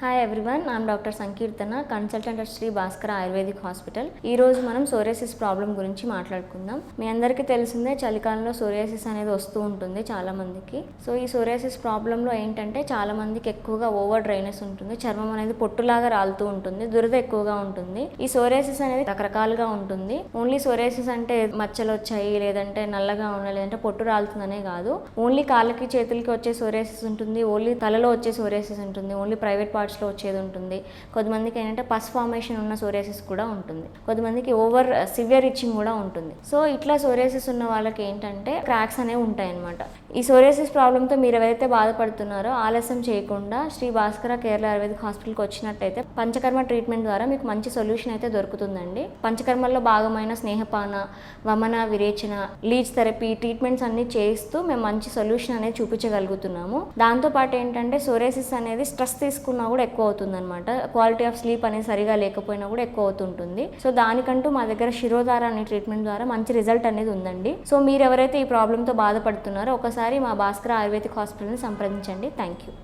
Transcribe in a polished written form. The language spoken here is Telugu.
Hi everyone, I'm doctor Sankeerthana, consultant at Sri Bhaskara Ayurvedic hospital. ఈరోజు మనం సోరియాసిస్ ప్రాబ్లం గురించి మాట్లాడుకుందాం. మీ అందరికీ తెలిసిందే, చలికాలంలో సోరియాసిస్ అనేది వస్తూ ఉంటుంది చాలా మందికి. సో ఈ సోరియాసిస్ ప్రాబ్లంలో ఏంటంటే చాలా మందికి ఎక్కువగా ఓవర్ డ్రైనెస్ ఉంటుంది, చర్మం అనేది పొట్టులాగా రాలుతూ ఉంటుంది, దురద ఎక్కువగా ఉంటుంది. ఈ సోరియాసిస్ అనేది రకరకాలుగా ఉంటుంది. ఓన్లీ సోరియాసిస్ అంటే మచ్చలు వచ్చాయి, లేదంటే నల్లగా ఉన్నాయి, లేదంటే పొట్టు రాలుతుందనే కాదు. ఓన్లీ కాళ్ళకి చేతులకి వచ్చే సోరియాసిస్ ఉంటుంది, ఓన్లీ తలలో వచ్చే సోరియాసిస్ ఉంటుంది, ఓన్లీ ప్రైవేట్ పార్ట్స్లో వచ్చేది ఉంటుంది. కొంతమందికి ఏంటంటే పస్ ఫార్మేషన్ ఉన్న సోరియాసిస్ కూడా ఉంటుంది, కొంతమందికి ఓవర్ సివియర్ ఇచ్చింగ్ కూడా ఉంటుంది. సో ఇట్లా సోరియాసిస్ ఉన్న వాళ్ళకి ఏంటంటే క్రాక్స్ అనేవి ఉంటాయి అన్నమాట. ఈ సోరియాసిస్ ప్రాబ్లంతో మీరు ఎవరైతే బాధపడుతున్నారో ఆలస్యం చేయకుండా శ్రీ భాస్కర కేరళ ఆయుర్వేదిక్ హాస్పిటల్కి వచ్చినట్టయితే పంచకర్మ ట్రీట్మెంట్ ద్వారా మీకు మంచి సొల్యూషన్ అయితే దొరుకుతుందండి. పంచకర్మల్లో భాగమైన స్నేహపాన, వమన, విరేచన, లీచ్ థెరపీ ట్రీట్మెంట్స్ అన్ని చేస్తూ మేము మంచి సొల్యూషన్ అనేది చూపించగలుగుతున్నాము. దాంతోపాటు ఏంటంటే సోరియాసిస్ అనేది స్ట్రెస్ తీసుకున్నా కూడా ఎక్కువ అవుతుంది అనమాట. క్వాలిటీ ఆఫ్ స్లీప్ అనేది సరిగా లేకపోయినా కూడా ఎక్కువ అవుతుంటుంది. సో దానికంటూ మా దగ్గర శిరోధార అనే ట్రీట్మెంట్ ద్వారా మంచి రిజల్ట్ అనేది ఉందండి. సో మీరు ఎవరైతే ఈ ప్రాబ్లంతో బాధపడుతున్నారో ఒకసారి మా భాస్కర ఆయుర్వేదిక్ హాస్పిటల్ని సంప్రదించండి. Thank you.